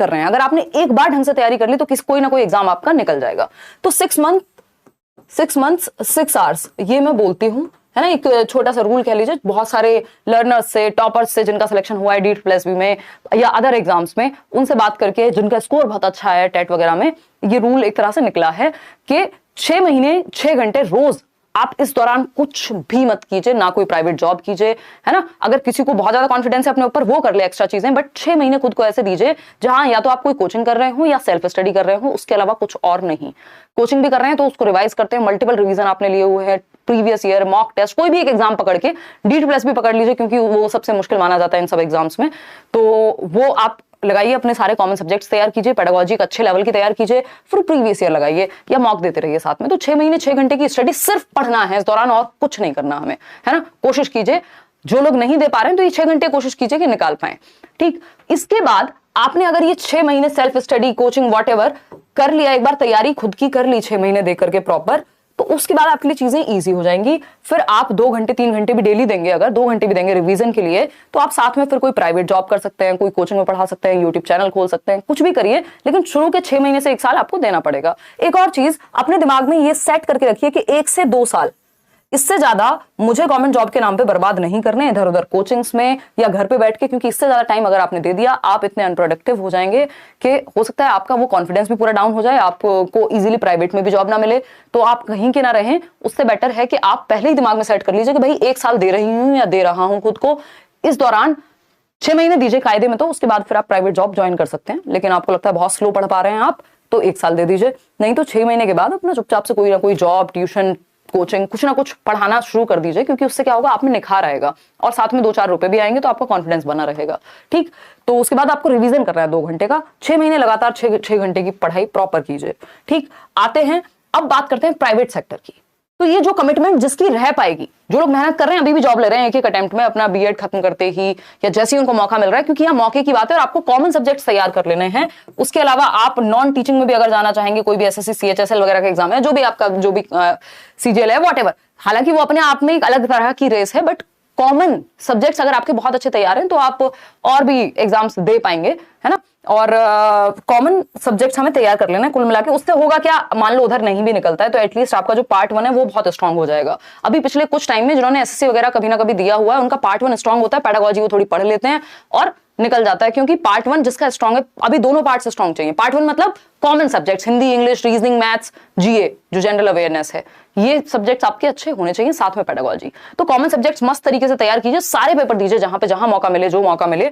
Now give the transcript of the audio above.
कर रहे हैं, अगर आपने एक बार ढंग से तैयारी कर ली तो कोई ना कोई एग्जाम आपका निकल जाएगा। तो 6 मंथ्स 6 आवर्स, ये मैं बोलती हूँ, है ना, एक छोटा सा रूल कह लीजिए। बहुत सारे लर्नर्स से, टॉपर्स से जिनका सिलेक्शन हुआ है DEET+B में या अदर एग्जाम्स में, उनसे बात करके जिनका स्कोर बहुत अच्छा है टेट वगैरह में, ये रूल एक तरह से निकला है कि 6 महीने 6 घंटे रोज आप इस दौरान कुछ भी मत कीजिए, ना कोई प्राइवेट जॉब कीजिए, है ना। अगर किसी को बहुत ज्यादा कॉन्फिडेंस है अपने ऊपर, वो कर ले एक्स्ट्रा चीजें, बट 6 महीने खुद को ऐसे दीजिए जहां या तो आप कोई कोचिंग कर रहे हो या सेल्फ स्टडी कर रहे हो, उसके अलावा कुछ और नहीं। कोचिंग भी कर रहे हैं तो उसको रिवाइज करते हैं, मल्टीपल रिवीजन आपने लिए हुए हैं, प्रीवियस ईयर मॉक टेस्ट, कोई भी एक एग्जाम पकड़ के, DEET+B पकड़ लीजिए क्योंकि वो सबसे मुश्किल माना जाता है इन सब एग्जाम्स में, तो वो आप लगाइए, अपने सारे कॉमन सब्जेक्ट्स तैयार कीजिए, पेडागोजी एक अच्छे लेवल की तैयार कीजिए, फिर प्रीवियस ईयर लगाइए या मॉक देते रहिए साथ में। तो 6 महीने 6 घंटे की स्टडी सिर्फ पढ़ना है इस दौरान, और कुछ नहीं करना हमें, है ना। कोशिश कीजिए, जो लोग नहीं दे पा रहे हैं तो ये 6 घंटे कोशिश कीजिए कि निकाल पाए। ठीक, इसके बाद आपने अगर ये 6 महीने सेल्फ स्टडी, कोचिंग, वॉटएवर कर लिया, एक बार तैयारी खुद की कर ली 6 महीने दे करके प्रॉपर, तो उसके बाद आपके लिए चीजें इजी हो जाएंगी। फिर आप 2 घंटे 3 घंटे भी डेली देंगे, अगर 2 घंटे भी देंगे रिवीजन के लिए, तो आप साथ में फिर कोई प्राइवेट जॉब कर सकते हैं, कोई कोचिंग में पढ़ा सकते हैं, यूट्यूब चैनल खोल सकते हैं, कुछ भी करिए, लेकिन शुरू के 6 महीने से 1 साल आपको देना पड़ेगा। एक और चीज अपने दिमाग में ये सेट करके रखिए कि 1 से 2 साल, इससे ज्यादा मुझे गवर्नमेंट जॉब के नाम पे बर्बाद नहीं करने इधर उधर कोचिंग्स में या घर पे बैठ के, क्योंकि इससे ज्यादा टाइम अगर आपने दे दिया, आप इतने अनप्रोडक्टिव हो जाएंगे कि हो सकता है आपका वो कॉन्फिडेंस भी पूरा डाउन हो जाए, आपको इजीली प्राइवेट में भी जॉब ना मिले, तो आप कहीं के ना रहें। उससे बेटर है कि आप पहले ही दिमाग में सेट कर लीजिए कि भाई 1 साल दे रही हूं या दे रहा हूं खुद को, इस दौरान 6 महीने दीजिए कायदे में, तो उसके बाद फिर आप प्राइवेट जॉब ज्वाइन कर सकते हैं। लेकिन आपको लगता है बहुत स्लो पढ़ पा रहे हैं आप, तो 1 साल दे दीजिए, नहीं तो 6 महीने के बाद अपना चुपचाप से कोई ना कोई जॉब, ट्यूशन, कोचिंग, कुछ ना कुछ पढ़ाना शुरू कर दीजिए, क्योंकि उससे क्या होगा, आप में निखार आएगा और साथ में 2-4 रुपए भी आएंगे, तो आपका कॉन्फिडेंस बना रहेगा। ठीक, तो उसके बाद आपको रिवीजन करना है 2 घंटे का, 6 महीने लगातार 6 घंटे की पढ़ाई प्रॉपर कीजिए। ठीक, आते हैं अब बात करते हैं प्राइवेट सेक्टर की। तो ये जो कमिटमेंट जिसकी रह पाएगी, जो लोग मेहनत कर रहे हैं, अभी भी जॉब ले रहे हैं एक अटेम्प्ट में, अपना बीएड खत्म करते ही या जैसे ही उनको मौका मिल रहा है, क्योंकि यहाँ मौके की बात है और आपको कॉमन सब्जेक्ट्स तैयार कर लेने हैं। उसके अलावा आप नॉन टीचिंग में भी अगर जाना चाहेंगे, कोई भी SSC CHSL वगैरह का एग्जाम है, जो भी आपका, जो भी CGL है, वॉटेवर, हालांकि वो अपने आप में एक अलग तरह की रेस है, बट कॉमन सब्जेक्ट्स अगर आपके बहुत अच्छे तैयार हैं तो आप और भी एग्जाम्स दे पाएंगे, है ना। और कॉमन सब्जेक्ट्स हमें तैयार कर लेना है कुल मिला के। उससे होगा क्या, मान लो उधर नहीं भी निकलता है तो एटलीस्ट आपका जो पार्ट 1 है वो बहुत स्ट्रांग हो जाएगा। अभी पिछले कुछ टाइम में जिन्होंने SSC वगैरह कभी ना कभी दिया हुआ है, उनका पार्ट 1 स्ट्रांग होता है, पेडागोजी वो थोड़ी पढ़ लेते हैं और निकल जाता है, क्योंकि पार्ट 1 जिसका स्ट्रांग है, अभी दोनों पार्ट से स्ट्रांग चाहिए। पार्ट 1 मतलब common subjects, Hindi, English, reasoning, maths, GA, जो जनरल अवेयरनेस है, ये सब्जेक्ट्स आपके अच्छे होने चाहिए, साथ में पेडागोजी। तो कॉमन सब्जेक्ट्स मस्त तरीके से तैयार कीजिए, सारे पेपर दीजिए जहां पे जहां मौका मिले, जो मौका मिले,